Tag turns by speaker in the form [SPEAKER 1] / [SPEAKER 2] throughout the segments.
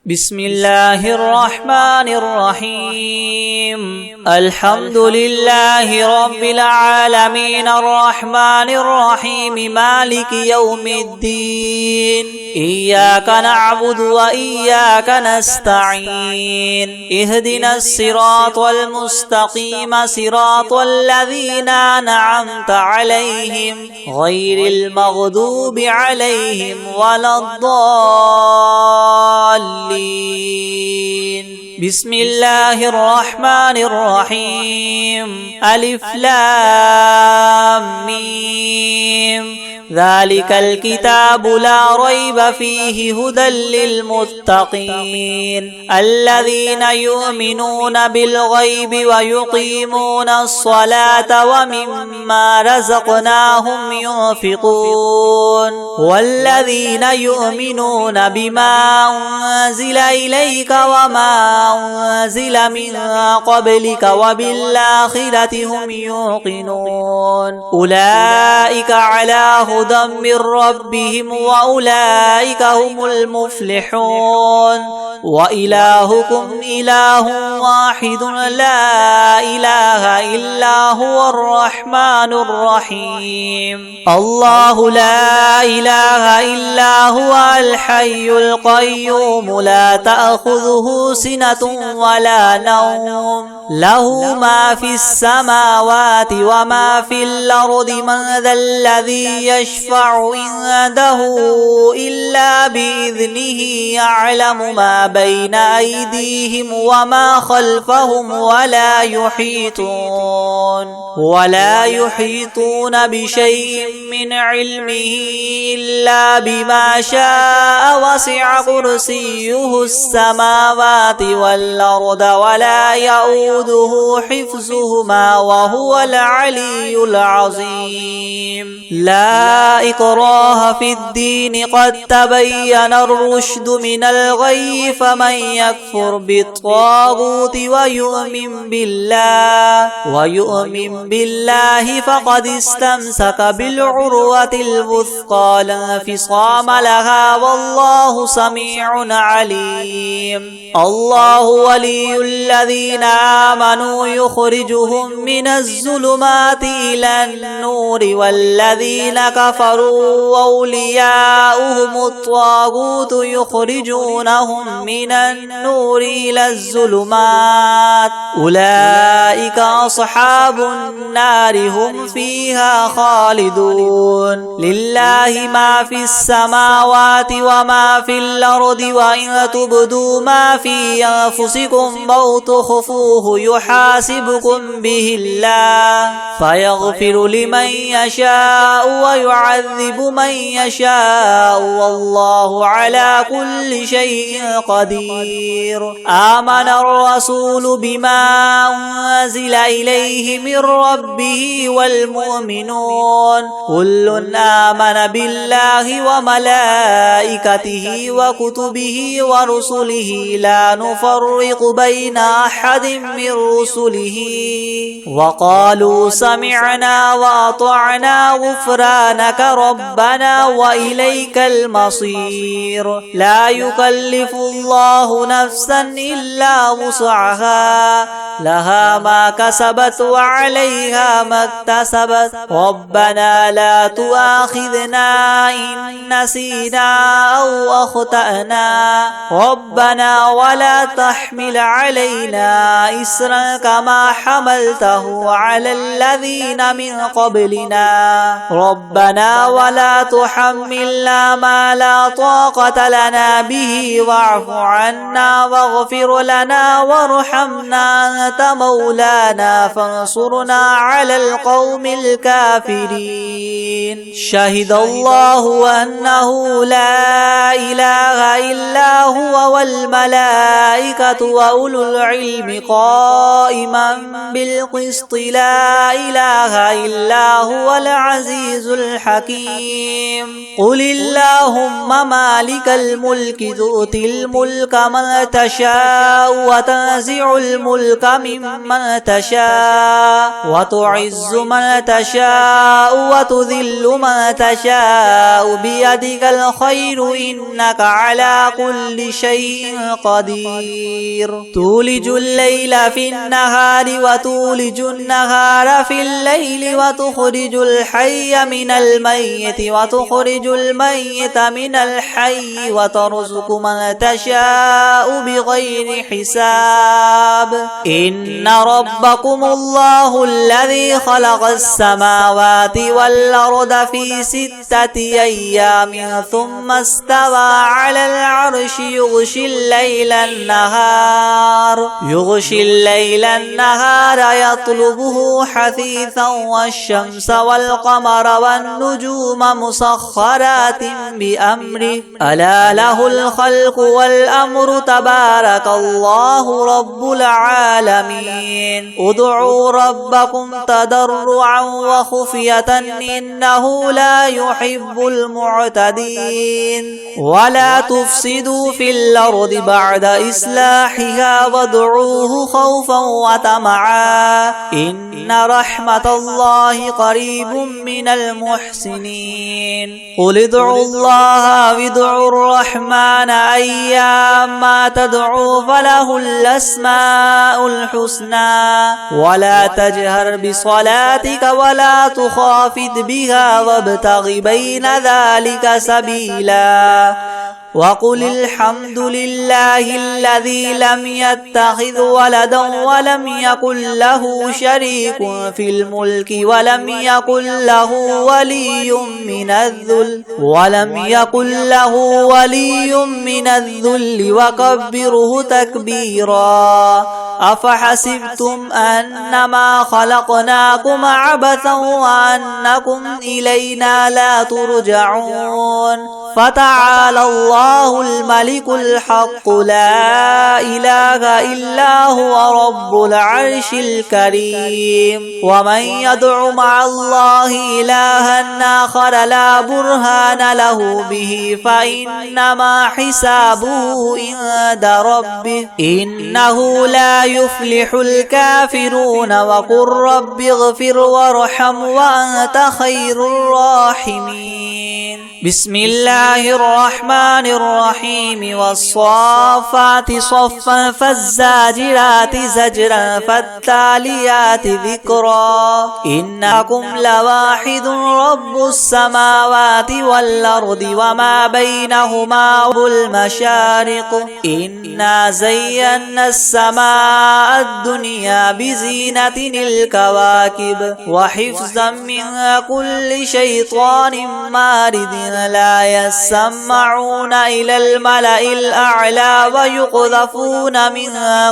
[SPEAKER 1] بسم الله الرحمن الرحيم الحمد لله رب العالمين الرحمن الرحيم مالك يوم الدين إياك نعبد وإياك نستعين اهدنا الصراط المستقيم صراط الذين أنعمت عليهم غير المغضوب عليهم ولا الضالين. بسم الله الرحمن الرحيم ألف لام ميم ذلك الكتاب لا ريب فيه هدى للمتقين الذين يؤمنون بالغيب ويقيمون الصلاة ومما رزقناهم ينفقون والذين يؤمنون بما أنزل إليك وما أنزل من قبلك وبالآخرة هم يوقنون أولئك على هدى من ربهم وأولئك هم المفلحون وإلهكم إله واحد لا إله إلا هو الرحمن الرحيم الله لا إله إلا هو الحي القيوم لا تأخذه سنة ولا نوم له ما في السماوات وما في الأرض من ذا الذي يشفع عنده إلا بإذنه يعلم ما بين أيديهم وما خلفهم ولا يحيطون بشيء من علمه إلا بما شاء وسع كرسيه السماوات والأرض ولا يؤوده حفظهما وهو العلي العظيم لا إكراه في الدين قد تبين الرشد من الغي فمن يكفر بالطاغوت ويؤمن بالله فقد استمسك بالعروة الوثقى لا انفصام لها والله سميع عليم الله ولي الذين آمنوا يخرجهم من الظلمات إلى النور والذين كفروا أولياؤهم الطاغوت يخرجونهم من النور إلى الظلمات أولئك أصحاب النار هم فيها خالدون لله ما في السماوات وما في الأرض وإن تبدوا ما في أنفسكم أو تخفوه يحاسبكم به الله فيغفر لمن يشاء ويعذب من يشاء والله على كل شيء قدير آمن الرسول بما أنزل إليه من ربه والمؤمنون كل آمن بالله وملائكته وكتبه ورسله لا نفرق بين أحد من رسله وقالوا سمعنا وأطعنا غفرانك ربنا وإليك المصير لا يكلف الله نفسا إلا وسعها لها ما كسبت وعليها ما اكتسبت ربنا لا تؤاخذنا إن نسينا أو أخطأنا ربنا ولا تحمل علينا إسرا كما حملته على الذين من قبلنا ربنا ولا تحملنا ما لا طاقة لنا به واعف عنا واغفر لنا وارحمنا أنت مولانا فانصرنا على القوم الكافرين شهد الله أنه لا إله إلا هو والملائكة وأولو العلم قائما بالقسط لا إله إلا هو العزيز الحكيم قل اللهم مالك الملك تؤتي الملك من تشاء وتنزع الملك ممن تشاء وتعز من تشاء وتذل من تشاء بيدك الخير إنك على كل شيء قدير تولج الليل في النهار وتولج النهار في الليل وتخرج الحي من الميت وتخرج الميت من الحي وترزق من تشاء بغير حساب إن ربكم الله الذي خلق السماوات والأرض في 6 أيام ثم استوى على العرش يغشي الليل النهار يطلبه حثيثا والشمس والقمر والنجوم مسخرات بأمره ألا له الخلق والأمر تبارك الله رب العالمين ادعوا ربكم تضرعا وخفية إنه لا يحب المعتدين ولا تفسدوا في الأرض بعد إصلاحها وادعوه خوفا وطمعا إن رحمة الله قريب من المحسنين قل ادعوا الله وادعوا الرحمن أيما تدعوا فله الأسماء الحسنى ولا تجهر بصلاتك ولا تخافت بها وابتغ بين ذلك سبيلا وقل الحمد لله الذي لم يتخذ ولدا ولم يكن له شريك في الملك ولم يكن له ولي من الذل وكبره تكبيرا أفحسبتم أنما خلقناكم عبثا وأنكم إلينا لا ترجعون فتعالى الله الملك الحق لا إله إلا هو رب العرش الكريم ومن يدع مع الله إلها آخر لا برهان له به فإنما حسابه عند ربه إنه لا يفلح الكافرون وقل رب اغفر وارحم وأنت خير الراحمين بسم الله الرحمن الرحيم والصافات صفا فالزاجرات زجرا فالتاليات ذكرا إنكم لواحد رب السماوات والأرض وما بينهما والمشارق إنا زينا السماء الدنيا بزينة الكواكب وحفظا من كل شيطان مارد لا يسمعون إلى الملأ الأعلى ويقذفون من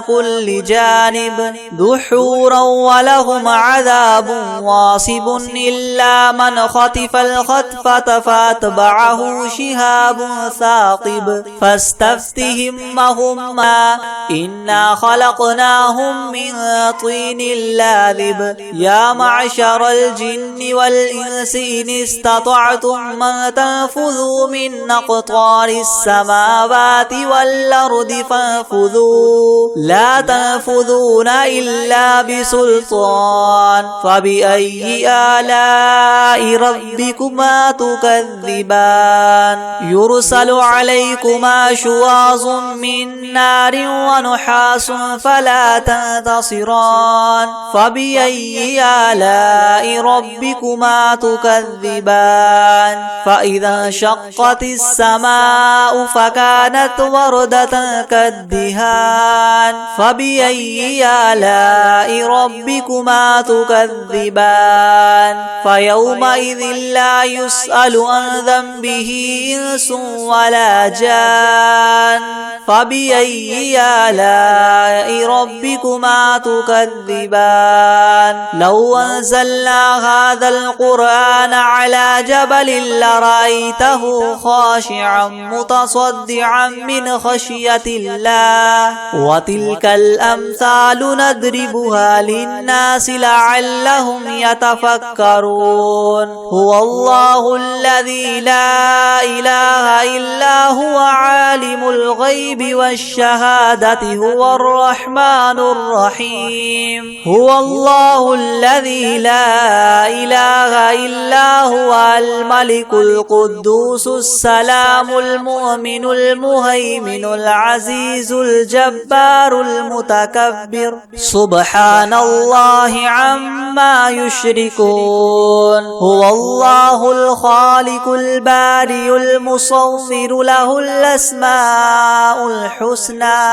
[SPEAKER 1] كل جانب دحورا ولهم عذاب واصب إلا من خطف الخطفة فاتبعه شهاب ثاقب فاستفتهم وهما إنا خلقناهم من طين لاذب يا معشر الجن والإنس إن استطعتم من تنفذوا من أقطار السماوات والأرض فانفذوا لا تنفذون إلا بسلطان فبأي آلاء ربكما تكذبان يرسل عليكما شواظ من نار ونحاس فلا تنتصران فبأي آلاء ربكما تكذبان فإذا انشقت السماء فكانت وردة كالدهان فبأي آلاء ربكما تكذبان فيومئذ لا يسأل عن ذنبه إنس ولا جان فبأي آلاء ربكما تكذبان لو أنزلنا هذا القرآن على جبل لرأيته رأيته خاشعا متصدعا من خشية الله. وتلك الأمثال نضربها للناس لعلهم يتفكرون. هو الله الذي لا إله إلا هو عالم الغيب والشهادة هو الرحمن الرحيم. هو الله الذي لا إله إلا هو الملك القدوس السلام المؤمن المهيمن العزيز الجبار المتكبر سبحان الله عما يشركون. هو الله الخالق البارئ المصور له الأسماء الحسنى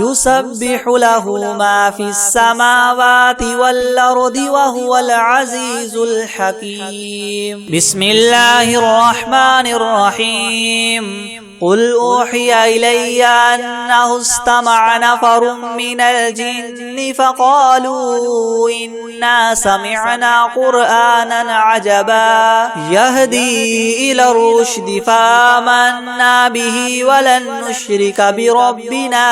[SPEAKER 1] يسبح له ما في السماوات والأرض وهو العزيز الحكيم. بسم الله الرحمن الرحيم. قل أوحي إلي أنه استمع نفر من الجن فقالوا إنا سمعنا قرآنا عجبا يهدي إلى الرشد فآمنا به ولن نشرك بربنا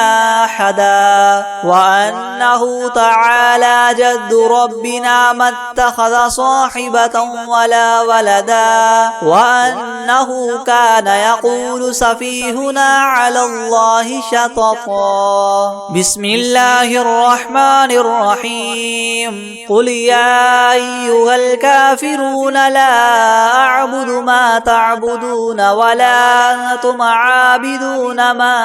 [SPEAKER 1] أحدا وأنه تعالى جد ربنا ما اتخذ صاحبة ولا ولدا وأنه كان يقول سفيهنا على الله شططا. بسم الله الرحمن الرحيم. قل يا أيها الكافرون لا أعبد ما تعبدون ولا أنتم عابدون ما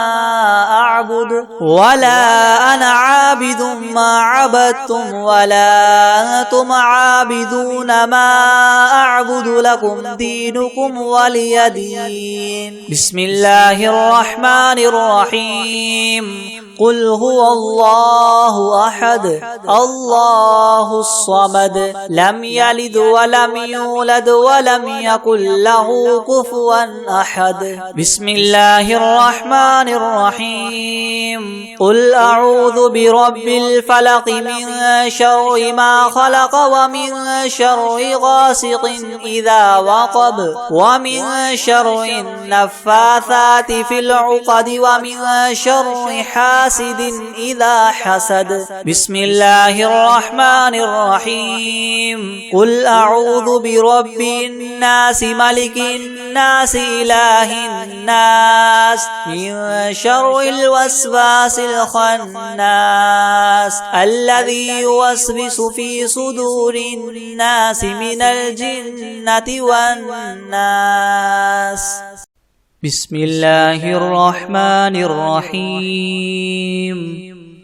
[SPEAKER 1] أعبد ولا أنا عابد ما عبدتم ولا أنتم عابدون ما أعبد لكم دينكم ولي دين. بسم الله الرحمن الرحيم. قل هو الله أحد الله الصمد لم يلد ولم يولد ولم يكن له كفوا أحد. بسم الله الرحمن الرحيم. قل أعوذ برب الفلق من شر ما خلق ومن شر غاسق إذا وقب ومن شر النفاثات في العقد ومن شر حاسد إذا حسد. بسم الله الرحمن الرحيم. قل أعوذ برب الناس ملك الناس إله الناس من شر الوسواس الخناس الذي يوسوس في صدور الناس من الجنة والناس. بسم الله الرحمن الرحيم.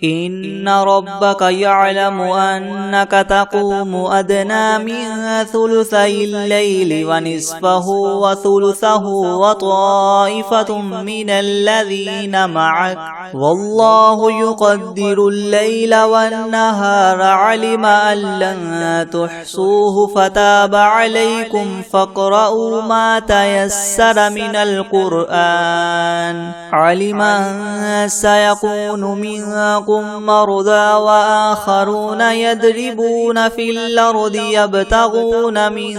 [SPEAKER 1] إن ربك يعلم أنك تقوم أدنى من ثلثي الليل ونصفه وثلثه وطائفة من الذين معك والله يقدر الليل والنهار علم أن لن تحصوه فتاب عليكم فاقرؤوا ما تيسر من القرآن علم أن سيكون منكم مرضى وآخرون يضربون في الأرض يبتغون من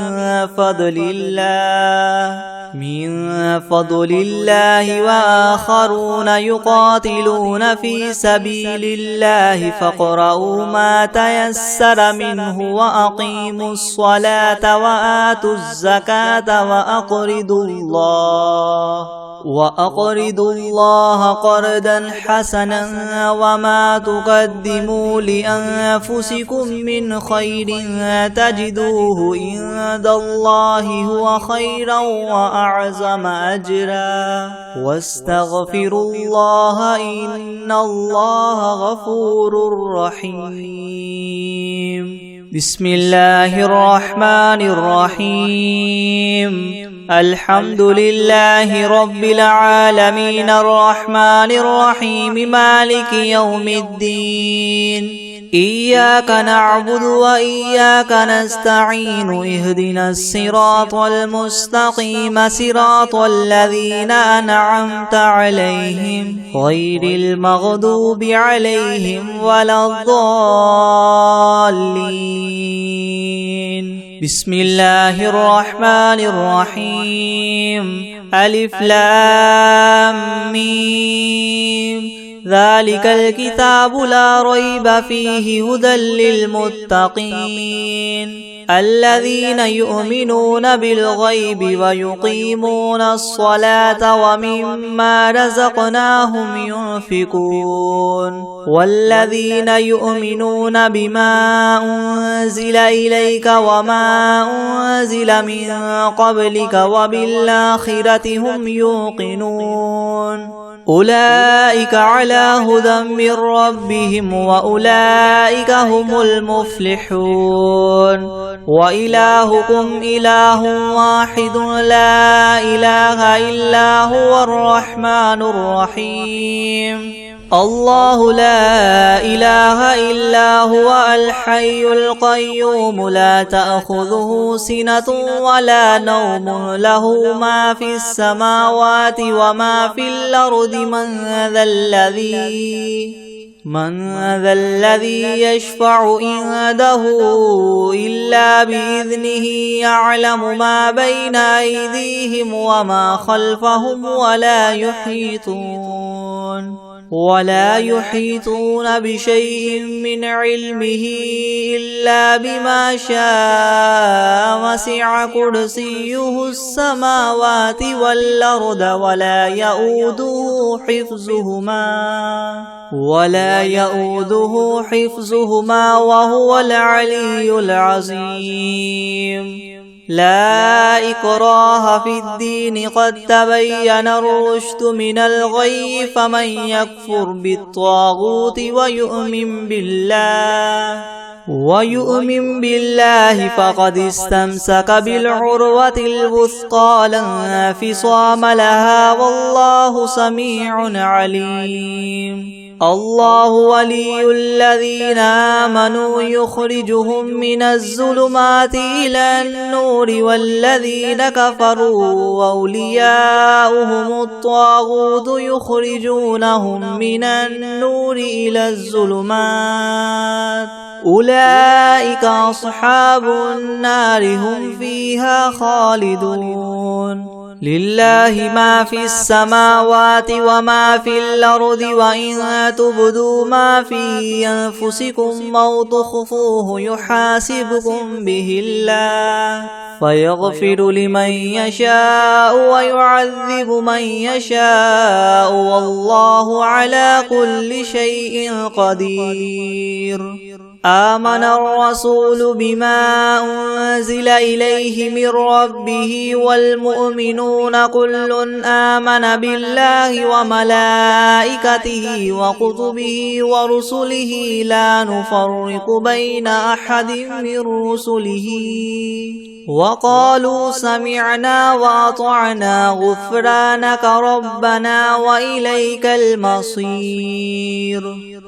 [SPEAKER 1] فضل الله وآخرون يقاتلون في سبيل الله فاقرؤوا ما تيسر منه وأقيموا الصلاة وآتوا الزكاة وأقرضوا الله قرضا حسنا وما تقدموا لأنفسكم من خير تجدوه عند الله هو خيرا وأعظم أجرا واستغفروا الله إن الله غفور رحيم. بسم الله الرحمن الرحيم. الحمد لله رب العالمين الرحمن الرحيم مالك يوم الدين إياك نعبد وإياك نستعين اهدنا الصراط المستقيم صراط الذين أنعمت عليهم غير المغضوب عليهم ولا الضالين. بسم الله الرحمن الرحيم ألف لام ميم ذلك الكتاب لا ريب فيه هدى للمتقين الذين يؤمنون بالغيب ويقيمون الصلاة ومما رزقناهم ينفقون والذين يؤمنون بما أنزل إليك وما أنزل من قبلك وبالآخرة هم يوقنون أولئك على هدى من ربهم وأولئك هم المفلحون وإلهكم إله واحد لا إله إلا هو الرحمن الرحيم الله لا إله إلا هو الحي القيوم لا تأخذه سنة ولا نوم له ما في السماوات وما في الأرض من ذا الذي يشفع عنده إلا بإذنه يعلم ما بين أيديهم وما خلفهم ولا يحيطون بشيء من علمه إلا بما شاء وسع كرسيه السماوات والأرض ولا يؤوده حفظهما وهو العلي العظيم لا إكراه في الدين قد تبين الرشد من الغي فمن يكفر بالطاغوت ويؤمن بالله فقد استمسك بالعروة الوثقى لا انفصام لها والله سميع عليم الله ولي الذين آمنوا يخرجهم من الظلمات إلى النور والذين كفروا أولياؤهم الطاغوت يخرجونهم من النور إلى الظلمات أولئك أصحاب النار هم فيها خالدون لله ما في السماوات وما في الأرض وإن تبدوا ما في أنفسكم أو تخفوه يحاسبكم به الله فيغفر لمن يشاء ويعذب من يشاء والله على كل شيء قدير آمن الرسول بما أنزل إليه من ربه والمؤمنون كل آمن بالله وملائكته وكتبه ورسله لا نفرق بين أحد من رسله وقالوا سمعنا وأطعنا غفرانك ربنا وإليك المصير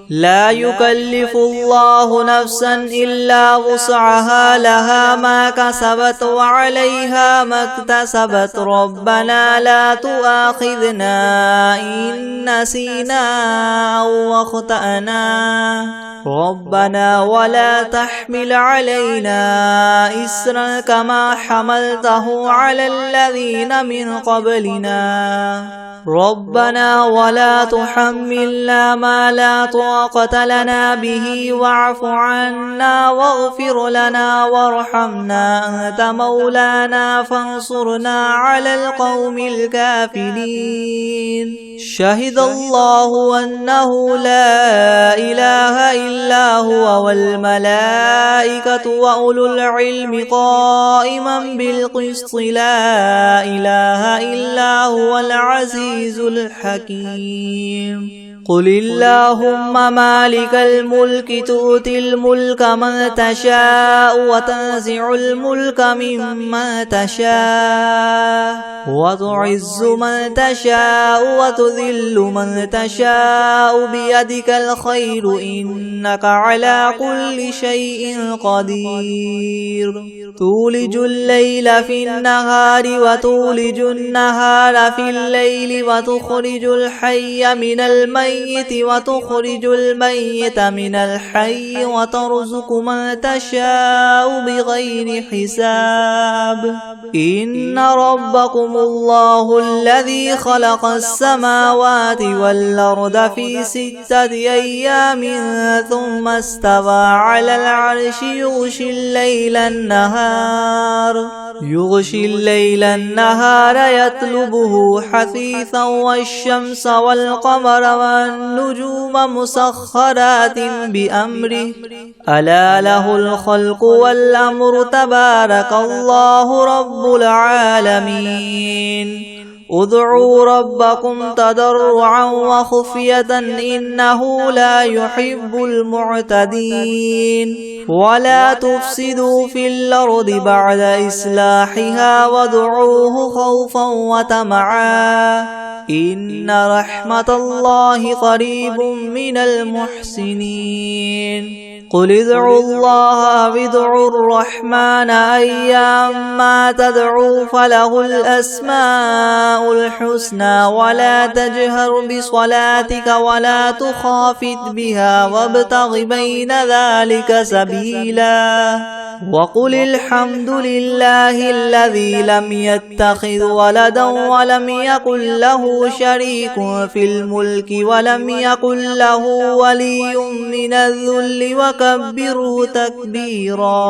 [SPEAKER 1] لا يكلف الله نفسا إلا وسعها لها ما كسبت وعليها ما اكتسبت ربنا لا تؤاخذنا إن نسينا أو أخطأنا ربنا ولا تحمل علينا إسرا كما حملته على الذين من قبلنا ربنا ولا تحملنا ما لا طاقة لنا به واعف عنا واغفر لنا وارحمنا أنت مولانا فانصرنا على القوم الكافرين شهد الله أنه لا إله إلا هو والملائكة وأولو العلم قائما بالقسط لا إله إلا هو العزيز الحكيم قل اللهم مالك الملك تؤتي الملك من تشاء وتنزع الملك ممن تشاء وتعز من تشاء وتذل من تشاء بيدك الخير إنك على كل شيء قدير تولج الليل في النهار وتولج النهار في الليل وتخرج الحي من الميت الميت وتخرج الميت من الحي وترزق من تشاء بغير حساب إن ربكم الله الذي خلق السماوات والأرض في 6 أيام ثم استوى على العرش يغشي الليل النهار يطلبه حثيثا والشمس والقمر والنجوم مسخرات بأمره ألا له الخلق والأمر تبارك الله رب العالمين ادعوا ربكم تضرعا وخفية إنه لا يحب المعتدين ولا تفسدوا في الأرض بعد إصلاحها وادعوه خوفا وطمعا إن رحمة الله قريب من المحسنين قل ادعوا الله أو ادعوا الرحمن أيما تدعوا فله الأسماء الحسنى ولا تجهر بصلاتك ولا تخافت بها وابتغ بين ذلك سبيلا وقل الحمد لله الذي لم يتخذ ولدا ولم يكن له شريك في الملك ولم يكن له ولي من الذل وكبره تكبيرا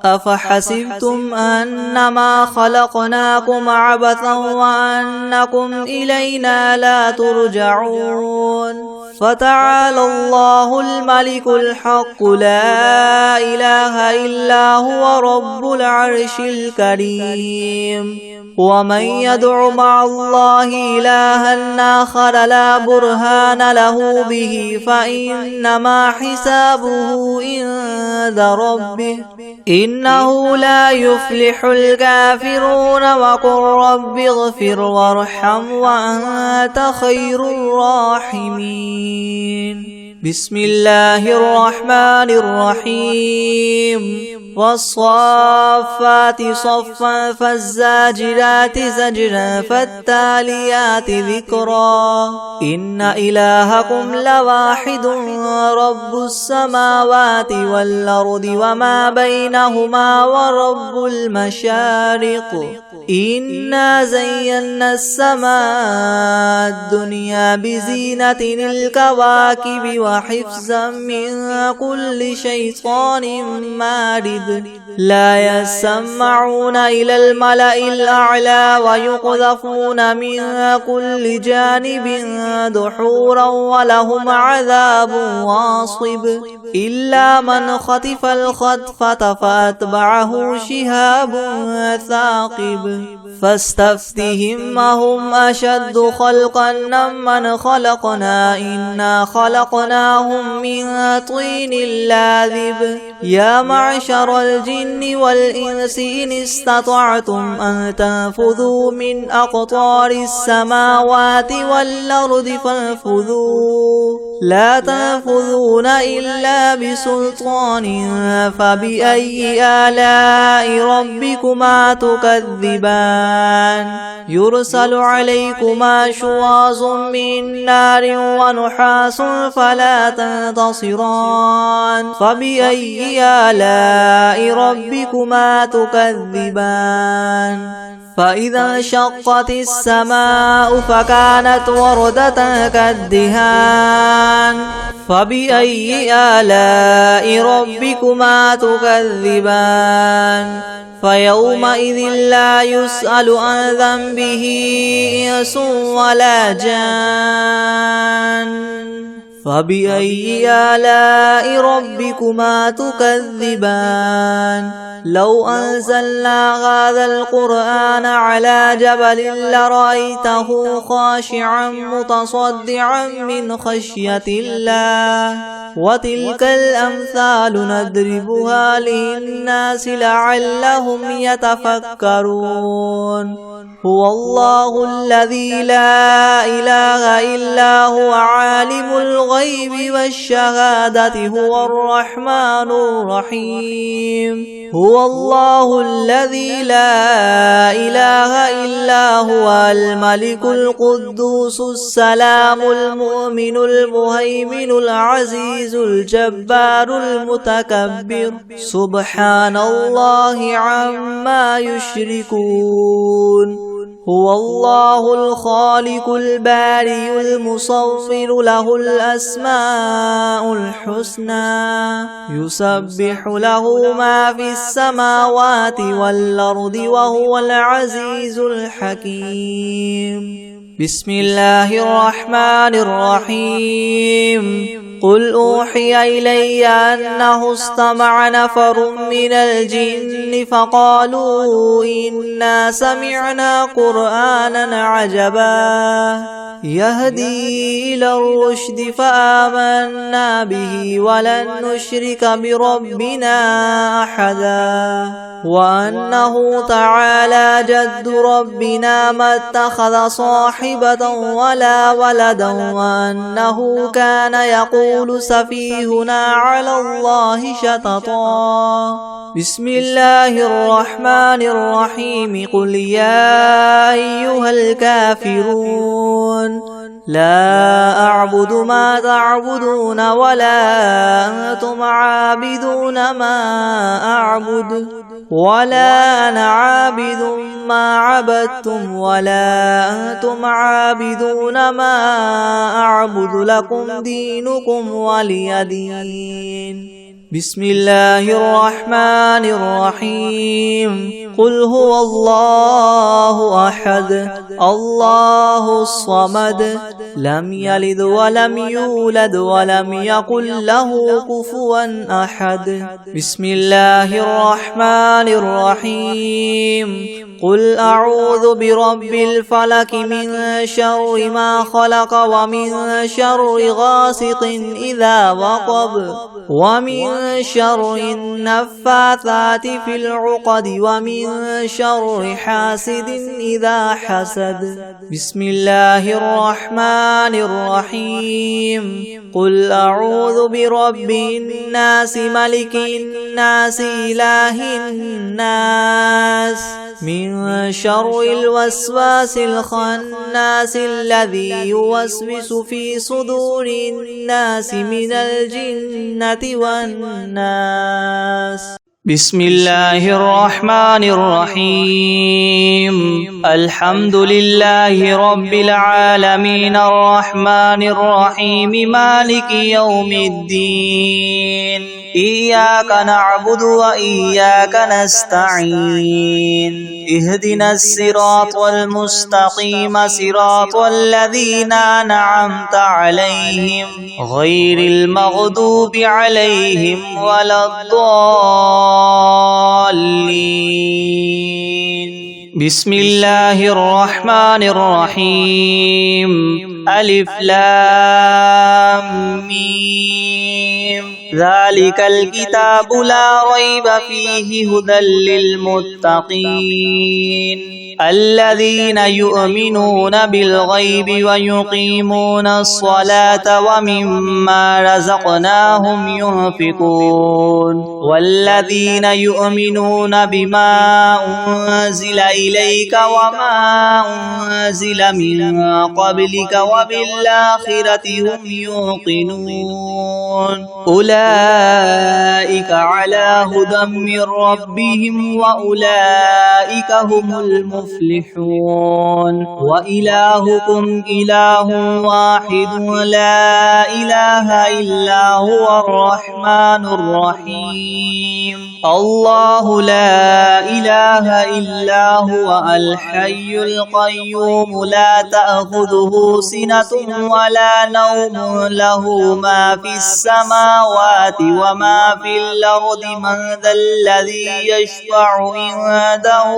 [SPEAKER 1] أفحسبتم أنما خلقناكم عبثا وأنكم إلينا لا ترجعون فتعالى الله الملك الحق لا إله إلا هو رب العرش الكريم ومن يدع مع الله إلها آخر لا برهان له به فإنما حسابه عند ربه إنه لا يفلح الكافرون وقل رب اغفر وارحم وأنت خير الراحمين بسم الله الرحمن الرحيم والصافات صفا فالزاجرات زجرا فالتاليات ذكرا إن إلهكم لواحد رب السماوات والأرض وما بينهما ورب المشارق إنا زينا السماء الدنيا بزينة الكواكب وحفظا من كل شيطان مارد لا يسمعون إلى الملأ الأعلى ويقذفون من كل جانب دحورا ولهم عذاب واصب إلا من خطف الخطفة فأتبعه شهاب ثاقب فاستفتهم أهم أشد خلقا ممن خلقنا إنا خلقناهم من طين لاذب يا معشر الجن والإنس إن استطعتم أن تنفذوا من أقطار السماوات والأرض فانفذوا لا تنفذون إلا بسلطان فبأي آلاء ربكما تكذبان يرسل عليكما شواظ من نار ونحاس فلا تنتصران فبأي آلاء ربكما تكذبان فإذا انشقت السماء فكانت وردة كالدهان فبأي آلاء ربكما تكذبان فيومئذ لا يسأل عن ذنبه إنس ولا جان فبأي آلاء ربكما تكذبان لو أنزلنا هذا القرآن على جبل لرأيته خاشعا متصدعا من خشية الله وتلك الأمثال نضربها للناس لعلهم يتفكرون هو الله الذي لا إله إلا هو عالم الغيب والشهادة هو الرحمن الرحيم هو الله الذي لا إله إلا هو الملك القدوس السلام المؤمن المهيمن العزيز الجبار المتكبر سبحان الله عما يشركون هو الله الخالق البارئ المصور له الأسماء الحسنى يسبح له ما في السماوات والأرض وهو العزيز الحكيم بسم الله الرحمن الرحيم قل أوحي إلي أنه استمع نفر من الجن فقالوا إنا سمعنا قرآنا عجبا يهدي إلى الرشد فآمنا به ولن نشرك بربنا أحدا وأنه تعالى جد ربنا ما اتخذ صاحبة ولا ولدا وأنه كان يقول سفيهنا على الله شططا بسم الله الرحمن الرحيم قل يا أيها الكافرون لا أعبد ما تعبدون ولا أنتم عابدون ما أعبد ولا أنا عابد ما عبدتم ولا أنتم عابدون ما أعبد لكم دينكم ولي دين بسم الله الرحمن الرحيم قل هو الله أحد الله الصمد لم يلد ولم يولد ولم يكن له كفوا أحد بسم الله الرحمن الرحيم قل أعوذ برب الفلك من شر ما خلق ومن شر غاسق إذا وقب ومن شر النفاثات في العقد ومن شر حاسد إذا حسد بسم الله الرحمن الرحيم قل أعوذ برب الناس ملك الناس إله الناس من شر الوسواس الخناس الذي يوسوس في صدور الناس من الجنة والناس بسم الله الرحمن الرحيم الحمد لله رب العالمين الرحمن الرحيم مالك يوم الدين إياك نعبد وإياك نستعين اهدنا الصراط المستقيم صراط الذين أنعمت عليهم غير المغضوب عليهم ولا الضالين بسم الله الرحمن الرحيم ألف لام ميم ذلك الكتاب لا ريب فيه هدى للمتقين الذين يؤمنون بالغيب ويقيمون الصلاة ومما رزقناهم ينفقون والذين يؤمنون بما أنزل إليك وما أنزل من قبلك وبالآخرة هم يوقنون أولئك على هدى من ربهم وأولئك هم المفلحون وإلهكم إله واحد لا إله إلا هو الرحمن الرحيم الله لا إله إلا هو الحي القيوم لا تأخذه سنة ولا نوم له ما في السماوات وما في الأرض من ذا الذي يشفع عنده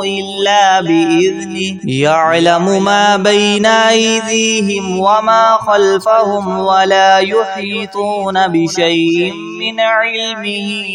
[SPEAKER 1] إلا إلا بإذنه يعلم ما بين أيديهم وما خلفهم ولا يحيطون بشيء من علمه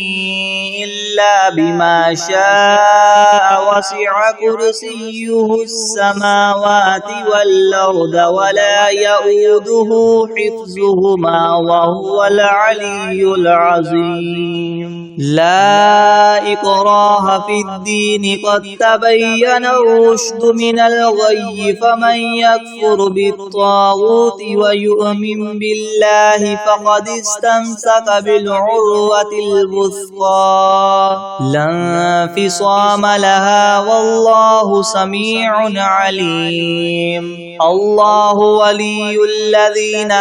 [SPEAKER 1] إلا بما شاء وسع كرسيه السماوات والأرض ولا يؤوده حفظهما وهو العلي العظيم لا إكراه في الدين قد تبين الرشد من الغي فمن يكفر بالطاغوت ويؤمن بالله فقد استمسك بالعروة الوثقى لا انفصام لها والله سميع عليم الله ولي الذين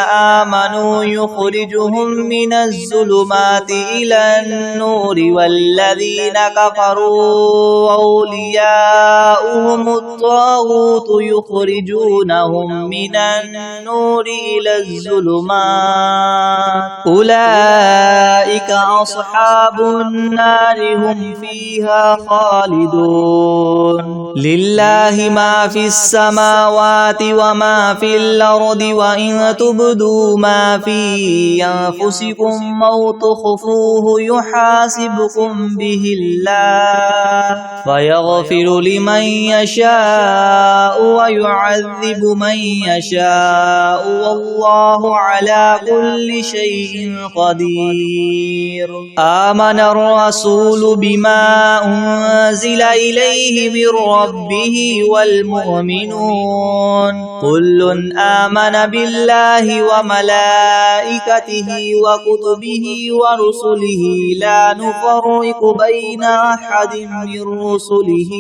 [SPEAKER 1] آمنوا يخرجهم من الظلمات إلى النور والذين كفروا أولياؤهم الطاغوت يخرجونهم من النور إلى الظلمات أولئك أصحاب النار هم فيها خالدون لله ما في السماوات وما في الأرض وإن تبدوا ما في أنفسكم أو تخفوه يحاسبكم به الله فيغفر لمن يشاء ويعذب من يشاء والله على كل شيء قدير آمن الرسول بما أنزل إليه من ربه والمؤمنون كل آمن بالله وملائكته وكتبه ورسله لا نفرق بين أحد من رسله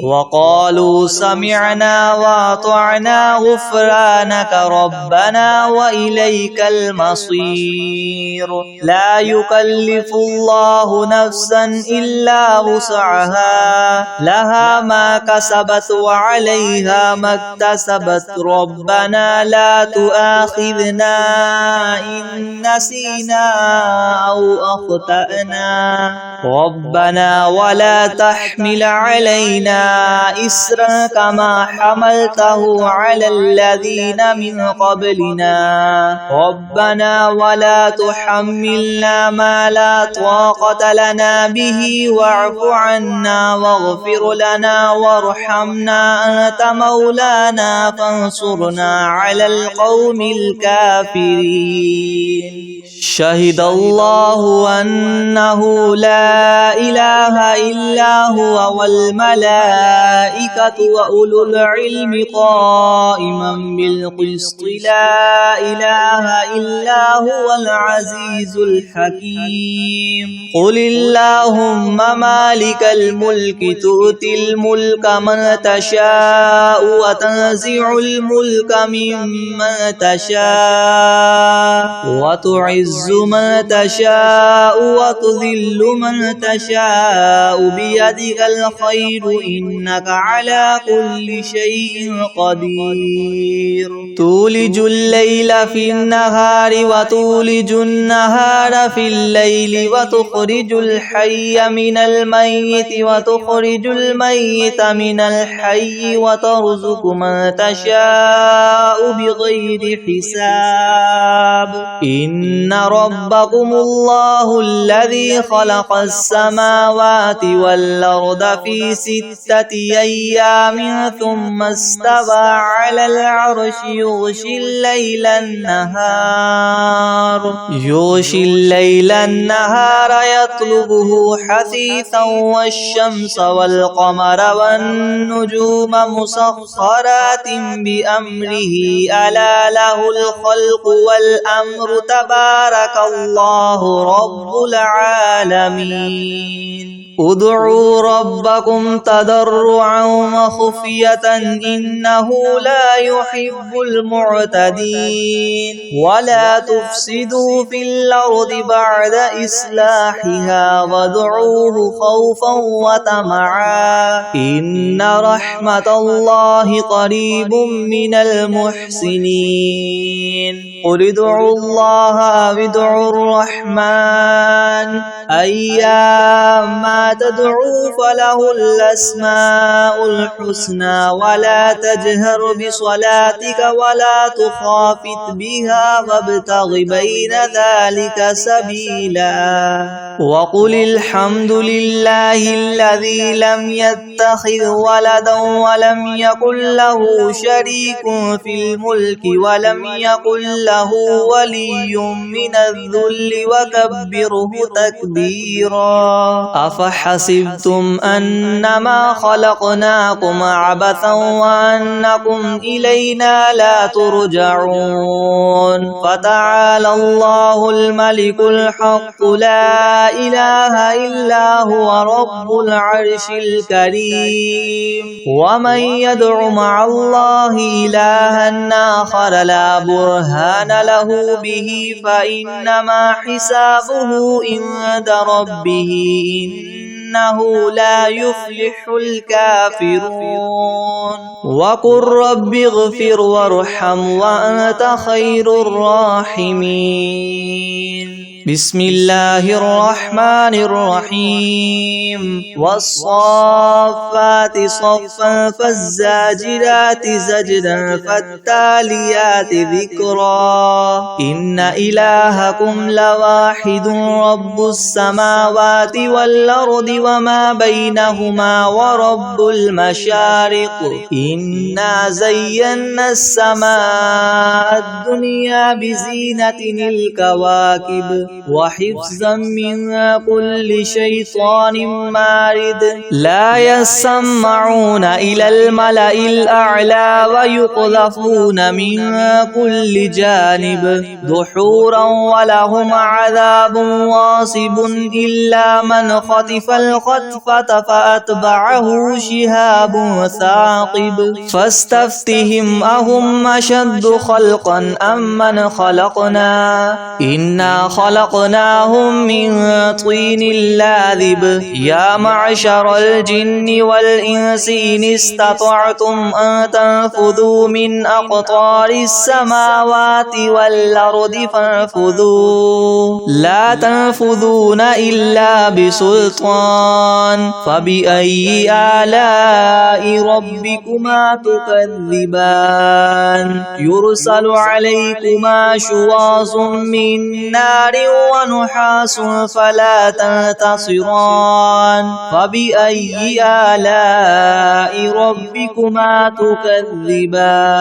[SPEAKER 1] وقالوا سمعنا وأطعنا غفرانك ربنا وإليك المصير لا يكلف الله نفسا إلا وسعها لها ما كسبت وعليها ما اكتسبت ربنا لا تؤاخذنا إن نسينا أو أخطأنا ربنا ولا تحمل علينا إسرا كما حملته على الذين من قبلنا ربنا ولا تحملنا ما لا طاقة لنا به واعف عنا واغفر لنا وارحمنا أنت مولانا فانصرنا على القوم الكافرين شهد الله أنه لا إله إلا هو والملائكة وأولو العلم قائما بالقسط لا إله إلا هو العزيز الحكيم قل اللهم مالك الملك تؤتي الملك من تشاء وتنزع الملك ممن تشاء وتعز من تشاء وتذل من تشاء بيدك الخير إنك على كل شيء قدير تولج الليل في النهار وتولج النهار في الليل وتخرج الحي من الميت وتخرج الميت من الحي وترزق من تشاء بغير حساب إن ربكم الله الذي خلق السماوات والأرض في 6 أيام ثم استوى على العرش يغشي الليل النهار يطلبه حثيثا والشمس والقمر والنجوم مسخرات بأمره ألا له الخلق والأمر تبارك الله رب العالمين ادعوا ربكم تضرعا وخفية إنه لا يحب المعتدين ولا تفسدوا في الأرض بعد إصلاحها وادعوه خوفا وطمعا إن رحمة الله قريب من المحسنين قل ادعوا الله الله أو ادعوا الرحمن أيما تدعوا فله الأسماء الحسنى ولا تجهر بصلاتك ولا تخافت بها وابتغ بين ذلك سبيلا وقل الحمد لله الذي لم يتخذ ولدا ولم يكن له شريك في الملك ولم يكن له ولي من الذل وكبره تكبيرا أفحسبتم أنما خلقناكم عبثا وأنكم إلينا لا ترجعون فتعالى الله الملك الحق لا إله إلا هو رب العرش الكريم ومن يدع مع الله إلها آخر لا برهان له به فإنما حسابه عند ربه إنه لا يفلح الكافرون وقل رب اغفر وارحم وأنت خير الراحمين بسم الله الرحمن الرحيم والصافات صفا فالزاجرات زجرا فالتاليات ذكرا إن إلهكم لواحد رب السماوات والأرض وما بينهما ورب المشارق إنا زينا السماء الدنيا بزينة الكواكب وحفظا من كل شيطان مارد لا يسمعون إلى الملأ الأعلى ويقذفون من كل جانب دحورا ولهم عذاب واصب إلا من خطف الخطفة فأتبعه شهاب ثاقب فاستفتهم أهم أشد خلقا أم من خلقنا إنا خلقناهم من طين لاذب يا معشر الجن والإنس إن استطعتم أن تنفذوا من أقطار السماوات والأرض فانفذوا لا تنفذون إلا بسلطان فبأي آلاء ربكما تكذبان يرسل عليكما شواظ من نار ونحاس فلا تنتصران فبأي آلاء ربكما تكذبان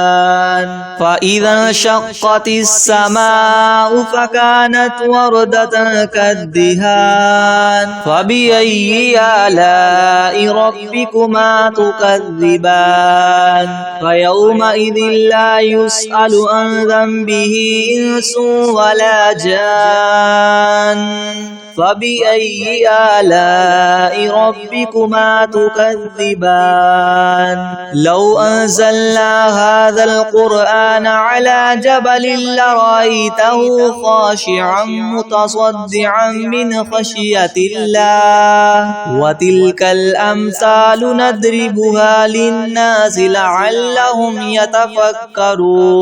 [SPEAKER 1] فإذا انشقت السماء فكانت وردة كالدهان فبأي آلاء ربكما تكذبان فيومئذ لا يسأل عن ذنبه إنس ولا جان فبأي آلاء ربكما تكذبان لو أنزلنا هذا القرآن على جبل لرأيته خاشعا متصدعا من خشية الله وتلك الأمثال نضربها للناس لعلهم يتفكرون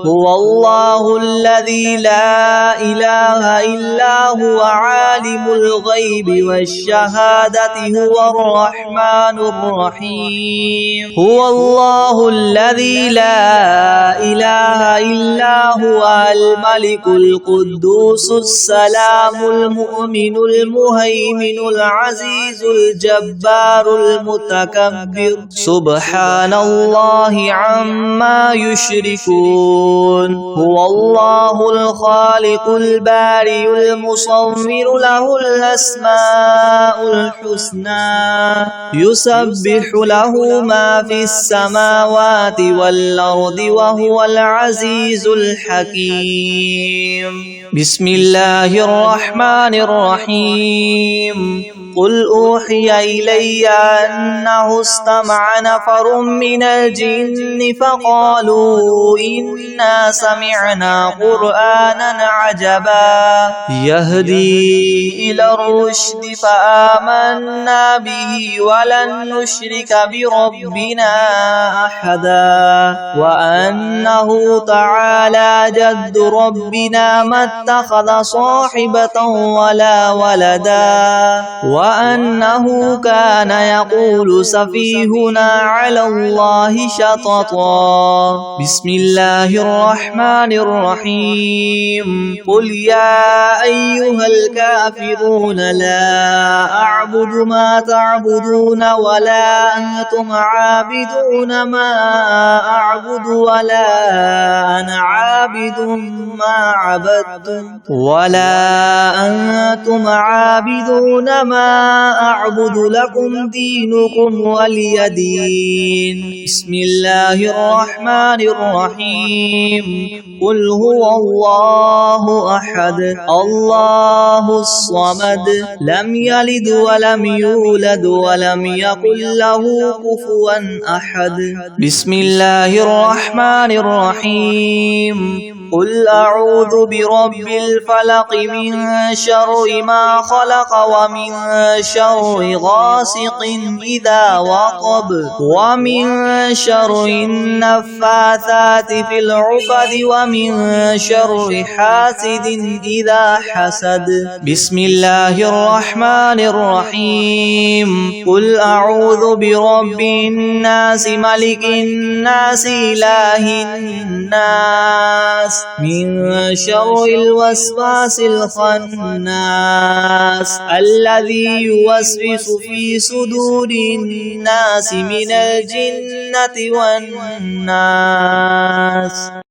[SPEAKER 1] هو الله الذي لا إله إلا هو عالم الغيب والشهادة هو الرحمن الرحيم هو الله الذي لا إله إلا هو الملك القدوس السلام المؤمن المهيمن العزيز الجبار المتكبر سبحان الله عما يشركون هو الله الخالق البارئ المصور له الأسماء الحسنى يسبح له ما في السماوات والأرض وهو العزيز الحكيم بسم الله الرحمن الرحيم قل أوحي إلي أنه استمع نفر من الجن فقالوا إنا سمعنا قرآنا عجبا يهدي يهدي إلى الرشد فآمنا به ولن نشرك بربنا أحدا وأنه تعالى جد ربنا ما اتخذ صاحبة ولا ولدا وأنه كان يقول سفيهنا على الله شططا. بسم الله الرحمن الرحيم. قل يا أيها الكافرون لا أعبد ما تعبدون ولا أنتم عابدون ما أعبد ولا أنا عابد ما عبدتم ولا أنتم عابدون ما أعبد لكم دينكم ولي دين. بسم الله الرحمن الرحيم. قل هو الله أحد الله الصمد لم يلد ولم يولد ولم يكن له كفوا أحد. بسم الله الرحمن الرحيم. قل أعوذ برب الفلق من شر ما خلق ومن شر غاسق إذا وقب ومن شر النفاثات في العقد ومن شر حاسد إذا حسد. بسم الله الرحمن الرحيم. قل أعوذ برب الناس ملك الناس إله الناس من شر الوسواس الخناس الذي يوسوس في صدور الناس من الجنة والناس.